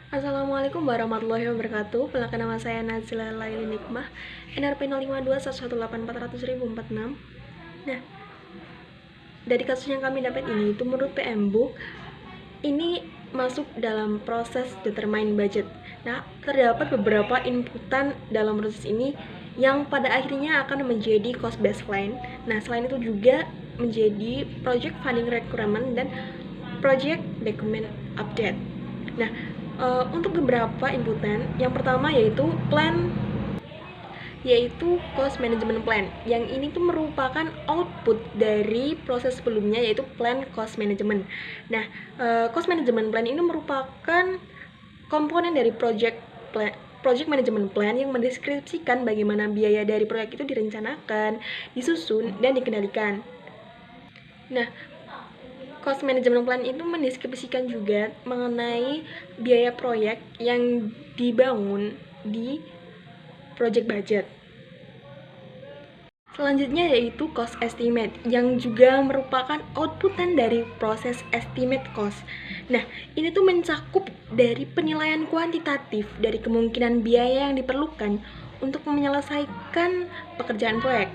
Assalamualaikum warahmatullahi wabarakatuh. Perkenalkan nama saya Nazila Laili Nikmah, NRP 052118400046. Nah, dari kasus yang kami dapat ini itu menurut PM Book ini masuk dalam proses determine budget. Nah, terdapat beberapa inputan dalam proses ini yang pada akhirnya akan menjadi cost baseline. Nah, selain itu juga menjadi project funding requirement dan project document update. Nah, untuk beberapa inputan, yang pertama yaitu cost management plan. Yang ini tuh merupakan output dari proses sebelumnya, yaitu plan cost management. Nah, cost management plan ini merupakan komponen dari project management plan yang mendeskripsikan bagaimana biaya dari proyek itu direncanakan, disusun, dan dikendalikan. Nah, cost management plan itu mendeskripsikan juga mengenai biaya proyek yang dibangun di project budget. Selanjutnya yaitu cost estimate yang juga merupakan outputan dari proses estimate cost. Nah, ini tuh mencakup dari penilaian kuantitatif dari kemungkinan biaya yang diperlukan untuk menyelesaikan pekerjaan proyek,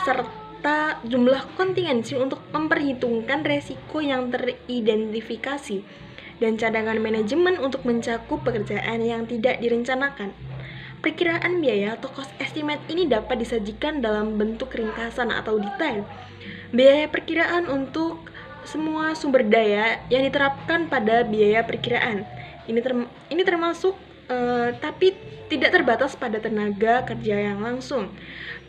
serta jumlah kontingensi untuk memperhitungkan resiko yang teridentifikasi, dan cadangan manajemen untuk mencakup pekerjaan yang tidak direncanakan. Perkiraan biaya atau cost estimate ini dapat disajikan dalam bentuk ringkasan atau detail. Biaya perkiraan untuk semua sumber daya yang diterapkan pada biaya perkiraan. Ini termasuk tapi tidak terbatas pada tenaga kerja yang langsung.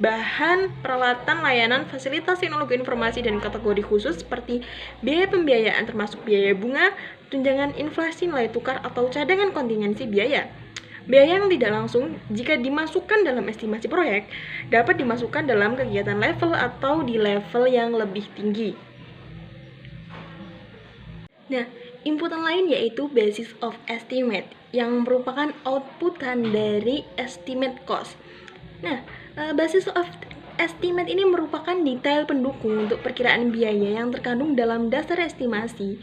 Bahan, peralatan, layanan, fasilitas teknologi informasi dan kategori khusus seperti biaya pembiayaan termasuk biaya bunga, tunjangan inflasi nilai tukar atau cadangan kontingensi biaya. Biaya yang tidak langsung jika dimasukkan dalam estimasi proyek dapat dimasukkan dalam kegiatan level atau di level yang lebih tinggi. Nah, inputan lain yaitu basis of estimate yang merupakan outputan dari estimate cost. Nah, basis of estimate ini merupakan detail pendukung untuk perkiraan biaya yang terkandung dalam dasar estimasi.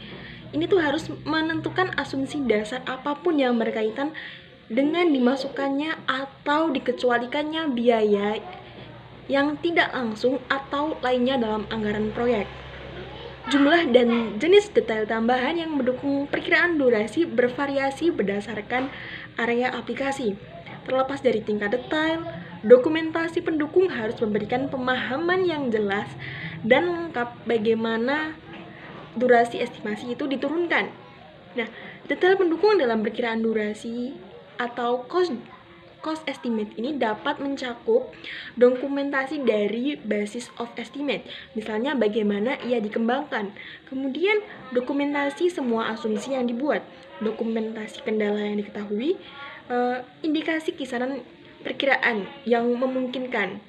Ini tuh harus menentukan asumsi dasar apapun yang berkaitan dengan dimasukkannya atau dikecualikannya biaya yang tidak langsung atau lainnya dalam anggaran proyek. Jumlah dan jenis detail tambahan yang mendukung perkiraan durasi bervariasi berdasarkan area aplikasi. Terlepas dari tingkat detail, dokumentasi pendukung harus memberikan pemahaman yang jelas dan lengkap bagaimana durasi estimasi itu diturunkan. Nah, detail pendukung dalam perkiraan durasi atau cost estimate ini dapat mencakup dokumentasi dari basis of estimate, misalnya bagaimana ia dikembangkan, kemudian dokumentasi semua asumsi yang dibuat, dokumentasi kendala yang diketahui, indikasi kisaran perkiraan yang memungkinkan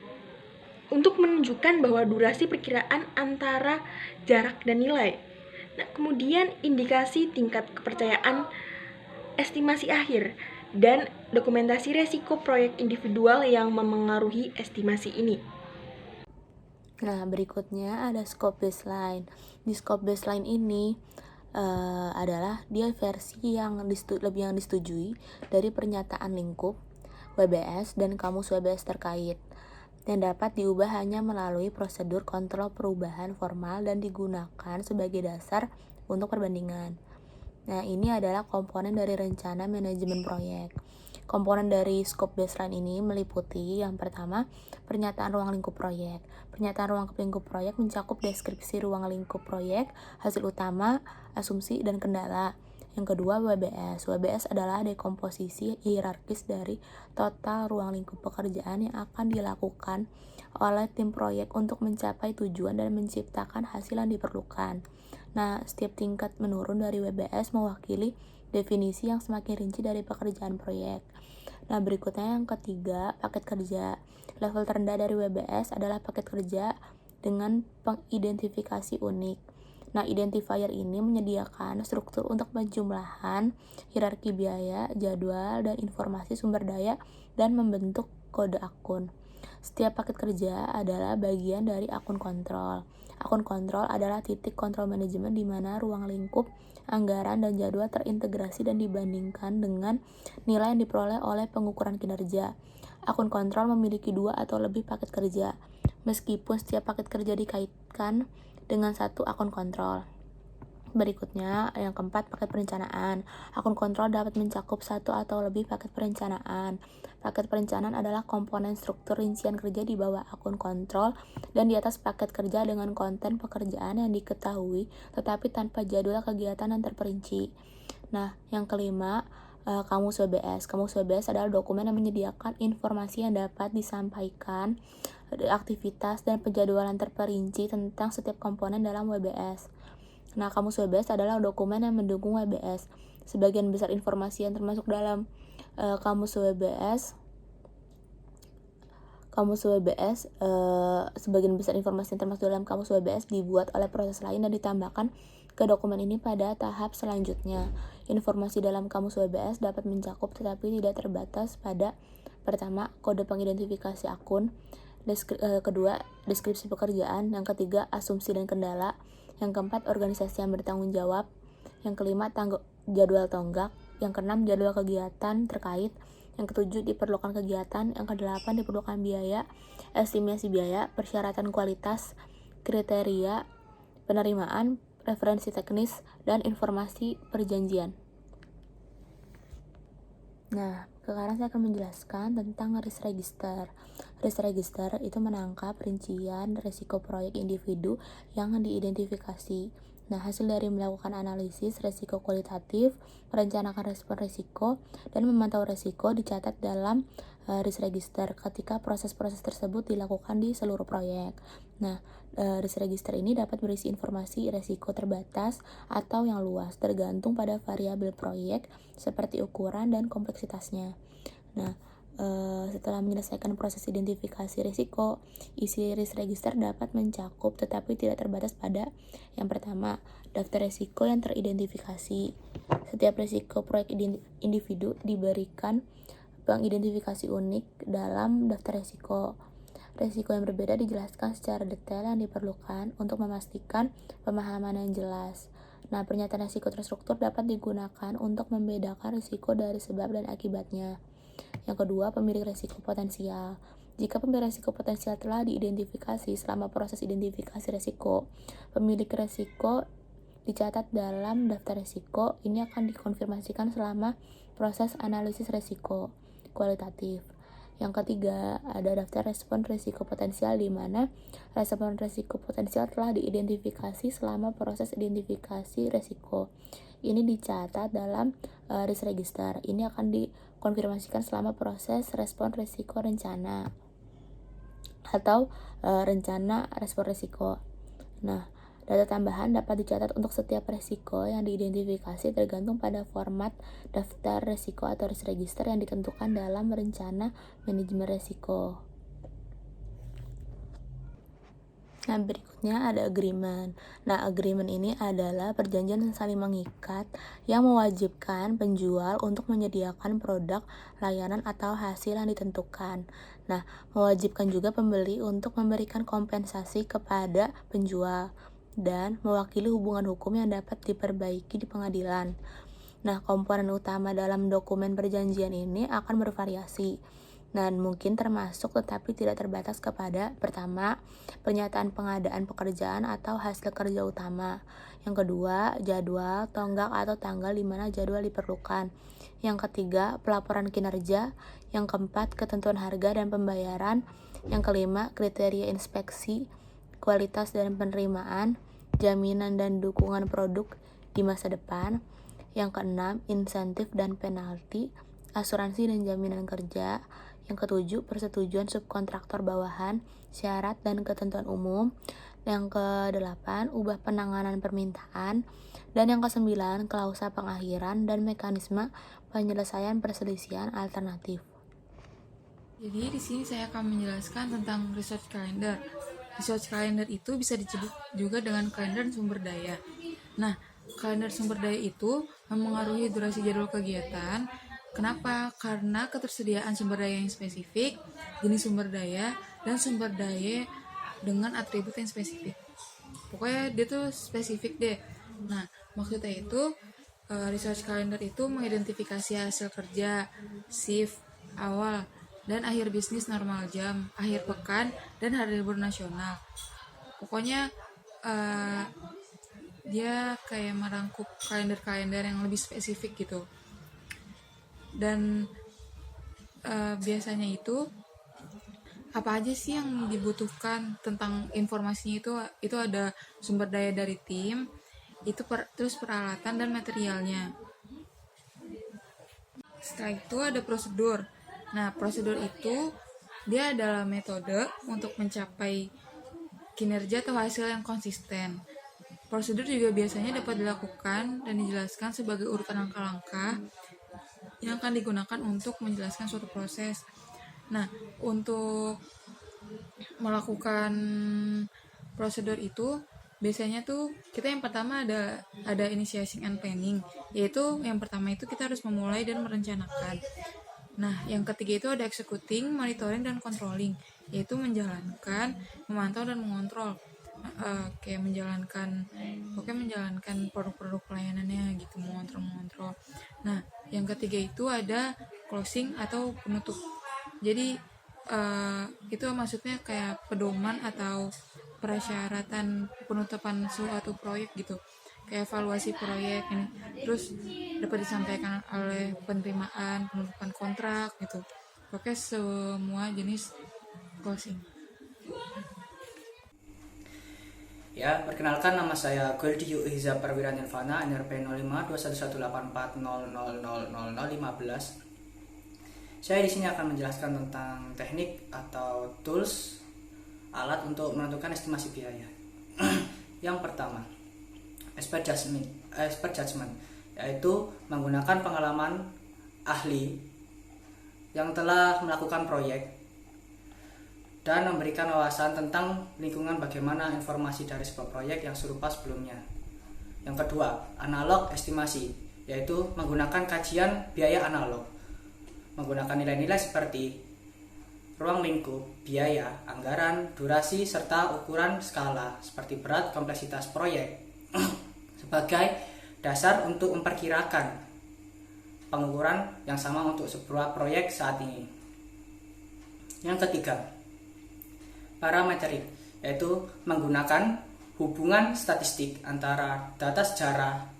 untuk menunjukkan bahwa durasi perkiraan antara jarak dan nilai. Nah, kemudian indikasi tingkat kepercayaan estimasi akhir dan dokumentasi resiko proyek individual yang memengaruhi estimasi ini. Nah, berikutnya ada scope baseline. Di scope baseline ini adalah dia versi yang disetujui dari pernyataan lingkup WBS dan kamus WBS terkait, yang dapat diubah hanya melalui prosedur kontrol perubahan formal dan digunakan sebagai dasar untuk perbandingan. Nah, ini adalah komponen dari rencana manajemen proyek. Komponen dari scope baseline ini meliputi yang pertama, pernyataan ruang lingkup proyek. Pernyataan ruang lingkup proyek mencakup deskripsi ruang lingkup proyek, hasil utama, asumsi, dan kendala. Yang kedua, WBS. WBS adalah dekomposisi hierarkis dari total ruang lingkup pekerjaan yang akan dilakukan oleh tim proyek untuk mencapai tujuan dan menciptakan hasil yang diperlukan. Nah, setiap tingkat menurun dari WBS mewakili definisi yang semakin rinci dari pekerjaan proyek. Nah, berikutnya yang ketiga, paket kerja. Level terendah dari WBS adalah paket kerja dengan pengidentifikasi unik. Nah, identifier ini menyediakan struktur untuk penjumlahan, hierarki biaya, jadwal, dan informasi sumber daya, dan membentuk kode akun. Setiap paket kerja adalah bagian dari akun kontrol. Akun kontrol adalah titik kontrol manajemen di mana ruang lingkup, anggaran, dan jadwal terintegrasi dan dibandingkan dengan nilai yang diperoleh oleh pengukuran kinerja. Akun kontrol memiliki 2 atau lebih paket kerja, meskipun setiap paket kerja dikaitkan dengan satu akun kontrol. Berikutnya, yang keempat, paket perencanaan. Akun kontrol dapat mencakup satu atau lebih paket perencanaan. Paket perencanaan adalah komponen struktur rincian kerja di bawah akun kontrol dan di atas paket kerja dengan konten pekerjaan yang diketahui tetapi tanpa jadwal kegiatan yang terperinci. Nah, yang kelima, Kamus WBS. Kamus WBS adalah dokumen yang menyediakan informasi yang dapat disampaikan, aktivitas dan penjadwalan terperinci tentang setiap komponen dalam WBS. Nah, Kamus WBS adalah dokumen yang mendukung WBS. Sebagian besar informasi yang termasuk dalam Kamus WBS, sebagian besar informasi yang termasuk dalam Kamus WBS dibuat oleh proses lain dan ditambahkan ke dokumen ini pada tahap selanjutnya. Informasi dalam Kamus WBS dapat mencakup tetapi tidak terbatas pada: pertama, kode pengidentifikasi akun; kedua, deskripsi pekerjaan; yang ketiga, asumsi dan kendala; yang keempat, organisasi yang bertanggung jawab; yang kelima, jadwal tonggak; yang keenam, jadwal kegiatan terkait; yang ketujuh, diperlukan kegiatan; yang kedelapan, diperlukan biaya, estimasi biaya, persyaratan kualitas, kriteria penerimaan, referensi teknis, dan informasi perjanjian. Nah, sekarang saya akan menjelaskan tentang risk register. Risk register itu menangkap rincian risiko proyek individu yang diidentifikasi. Nah, hasil dari melakukan analisis risiko kualitatif, merencanakan respon risiko, dan memantau risiko dicatat dalam risk register ketika proses-proses tersebut dilakukan di seluruh proyek. Nah, risk register ini dapat berisi informasi risiko terbatas atau yang luas, tergantung pada variabel proyek seperti ukuran dan kompleksitasnya. Nah, setelah menyelesaikan proses identifikasi risiko, isi risk register dapat mencakup tetapi tidak terbatas pada: yang pertama, daftar risiko yang teridentifikasi. Setiap risiko proyek individu diberikan pengidentifikasi unik dalam daftar risiko. Risiko yang berbeda dijelaskan secara detail yang diperlukan untuk memastikan pemahaman yang jelas. Nah, pernyataan risiko terstruktur dapat digunakan untuk membedakan risiko dari sebab dan akibatnya. Yang kedua, pemilik risiko potensial. Jika pemilik risiko potensial telah diidentifikasi selama proses identifikasi risiko, pemilik risiko dicatat dalam daftar risiko. Ini akan dikonfirmasikan selama proses analisis risiko kualitatif. Yang ketiga, ada daftar respon risiko potensial di mana respon risiko potensial telah diidentifikasi selama proses identifikasi risiko. Ini dicatat dalam risk register. Ini akan dikonfirmasikan selama proses respon risiko rencana atau rencana respon risiko. Nah, data tambahan dapat dicatat untuk setiap risiko yang diidentifikasi tergantung pada format daftar risiko atau risk register yang ditentukan dalam rencana manajemen risiko. Nah, berikutnya ada agreement. Nah, agreement ini adalah perjanjian yang saling mengikat yang mewajibkan penjual untuk menyediakan produk, layanan, atau hasil yang ditentukan. Nah, mewajibkan juga pembeli untuk memberikan kompensasi kepada penjual dan mewakili hubungan hukum yang dapat diperbaiki di pengadilan. Nah, komponen utama dalam dokumen perjanjian ini akan bervariasi dan mungkin termasuk tetapi tidak terbatas kepada: pertama, pernyataan pengadaan pekerjaan atau hasil kerja utama; yang kedua, jadwal, tonggak atau tanggal di mana jadwal diperlukan; yang ketiga, pelaporan kinerja; yang keempat, ketentuan harga dan pembayaran; yang kelima, kriteria inspeksi, kualitas dan penerimaan, jaminan dan dukungan produk di masa depan; yang keenam, insentif dan penalti, asuransi dan jaminan kerja; yang ketujuh, persetujuan subkontraktor bawahan, syarat dan ketentuan umum; yang kedelapan, ubah penanganan permintaan; dan yang kesembilan, klausa pengakhiran dan mekanisme penyelesaian perselisihan alternatif. Jadi di sini saya akan menjelaskan tentang resource calendar. Resource calendar itu bisa disebut juga dengan kalender sumber daya. Nah, kalender sumber daya itu memengaruhi durasi jadwal kegiatan. Kenapa? Karena ketersediaan sumber daya yang spesifik, jenis sumber daya, dan sumber daya dengan atribut yang spesifik. Pokoknya dia tuh spesifik deh. Nah, maksudnya itu research calendar itu mengidentifikasi hasil kerja, shift, awal, dan akhir bisnis normal jam, akhir pekan, dan hari libur nasional. Pokoknya dia kayak merangkup kalender-kalender yang lebih spesifik gitu. Dan biasanya itu apa aja sih yang dibutuhkan tentang informasinya itu ada sumber daya dari tim, itu terus peralatan dan materialnya. Setelah itu ada prosedur. Nah, prosedur itu dia adalah metode untuk mencapai kinerja atau hasil yang konsisten. Prosedur juga biasanya dapat dilakukan dan dijelaskan sebagai urutan langkah-langkah yang akan digunakan untuk menjelaskan suatu proses. Nah, untuk melakukan prosedur itu biasanya tuh kita yang pertama ada initiation and planning, yaitu yang pertama itu kita harus memulai dan merencanakan. Nah, yang ketiga itu ada executing, monitoring, dan controlling, yaitu menjalankan, memantau, dan mengontrol. Kayak menjalankan produk-produk pelayanannya gitu, mengontrol. Nah, yang ketiga itu ada closing atau penutup. Jadi itu maksudnya kayak pedoman atau persyaratan penutupan suatu proyek gitu, kayak evaluasi proyek ini, terus dapat disampaikan oleh penerimaan, penutupan kontrak gitu, pokoknya semua jenis closing. Ya, perkenalkan, nama saya Goldi Yuhiza Perwira Nirvana, NRP 05211840000015. Saya di sini akan menjelaskan tentang teknik atau tools alat untuk menentukan estimasi biaya. Yang pertama, expert judgment, yaitu menggunakan pengalaman ahli yang telah melakukan proyek dan memberikan wawasan tentang lingkungan bagaimana informasi dari sebuah proyek yang serupa sebelumnya. Yang kedua, analog estimasi, yaitu menggunakan kajian biaya analog, menggunakan nilai-nilai seperti ruang lingkup, biaya, anggaran, durasi, serta ukuran skala seperti berat, kompleksitas proyek sebagai dasar untuk memperkirakan pengukuran yang sama untuk sebuah proyek saat ini. Yang ketiga, parametrik, yaitu menggunakan hubungan statistik antara data sejarah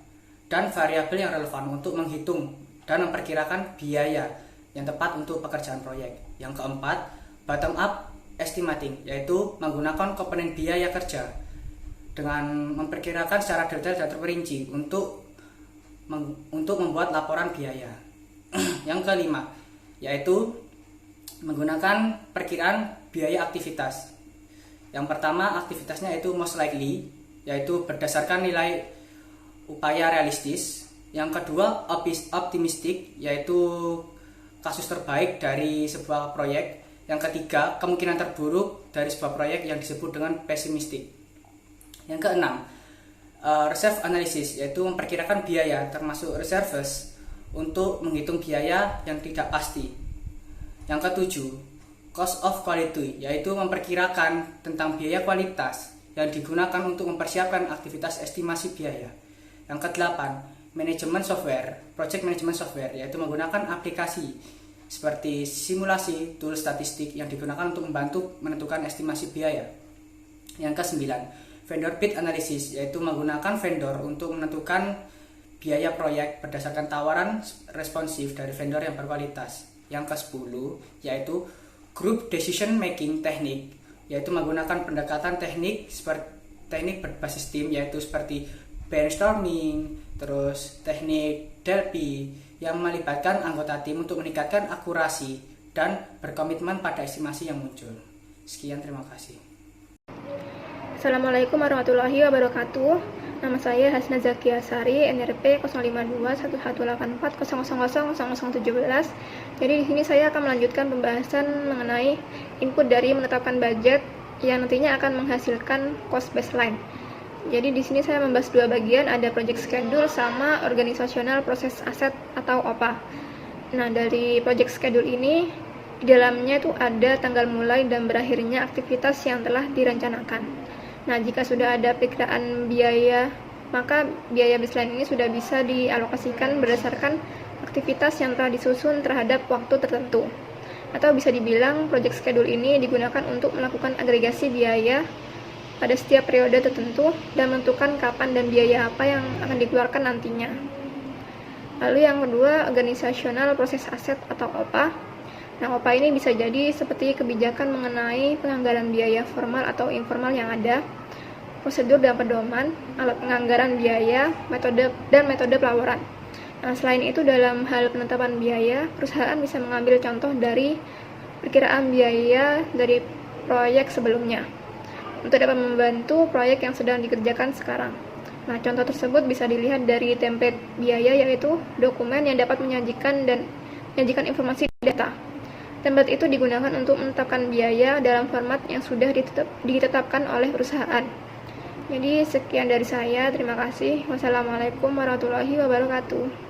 dan variabel yang relevan untuk menghitung dan memperkirakan biaya yang tepat untuk pekerjaan proyek. Yang keempat, bottom up estimating, yaitu menggunakan komponen biaya kerja dengan memperkirakan secara detail dan terperinci untuk membuat laporan biaya. Yang kelima, yaitu menggunakan perkiraan biaya aktivitas. Yang pertama, aktivitasnya yaitu most likely, yaitu berdasarkan nilai upaya realistis. Yang kedua, optimistic, yaitu kasus terbaik dari sebuah proyek. Yang ketiga, kemungkinan terburuk dari sebuah proyek yang disebut dengan pesimistik. Yang keenam, reserve analysis, yaitu memperkirakan biaya termasuk reserves untuk menghitung biaya yang tidak pasti. Yang ketujuh, cost of quality, yaitu memperkirakan tentang biaya kualitas yang digunakan untuk mempersiapkan aktivitas estimasi biaya. Yang kedelapan, manajemen software, project management software, yaitu menggunakan aplikasi seperti simulasi, tool statistik yang digunakan untuk membantu menentukan estimasi biaya. Yang kesembilan, vendor bid analysis, yaitu menggunakan vendor untuk menentukan biaya proyek berdasarkan tawaran responsif dari vendor yang berkualitas. Yang ke-10, yaitu group decision making technique, yaitu menggunakan pendekatan teknik seperti teknik berbasis tim, yaitu seperti brainstorming, terus teknik Delphi yang melibatkan anggota tim untuk meningkatkan akurasi dan berkomitmen pada estimasi yang muncul. Sekian, terima kasih. Assalamualaikum warahmatullahi wabarakatuh. Nama saya Hasna Zakia Sari, NRP 052184000017. Jadi di sini saya akan melanjutkan pembahasan mengenai input dari menetapkan budget yang nantinya akan menghasilkan cost baseline. Jadi di sini saya membahas dua bagian, ada project schedule sama organisasional proses aset atau OPA. Nah, dari project schedule ini di dalamnya itu ada tanggal mulai dan berakhirnya aktivitas yang telah direncanakan. Nah, jika sudah ada perkiraan biaya, maka biaya baseline ini sudah bisa dialokasikan berdasarkan aktivitas yang telah disusun terhadap waktu tertentu. Atau bisa dibilang project schedule ini digunakan untuk melakukan agregasi biaya pada setiap periode tertentu dan menentukan kapan dan biaya apa yang akan dikeluarkan nantinya. Lalu yang kedua, organisasional proses aset atau OPA. Nah, OPA ini bisa jadi seperti kebijakan mengenai penganggaran biaya formal atau informal yang ada, prosedur dan pedoman, alat penganggaran biaya, metode pelaporan. Nah, selain itu dalam hal penetapan biaya, perusahaan bisa mengambil contoh dari perkiraan biaya dari proyek sebelumnya untuk dapat membantu proyek yang sedang dikerjakan sekarang. Nah, contoh tersebut bisa dilihat dari template biaya, yaitu dokumen yang dapat menyajikan informasi data. Template itu digunakan untuk menetapkan biaya dalam format yang sudah ditetapkan oleh perusahaan. Jadi sekian dari saya, terima kasih. Wassalamualaikum warahmatullahi wabarakatuh.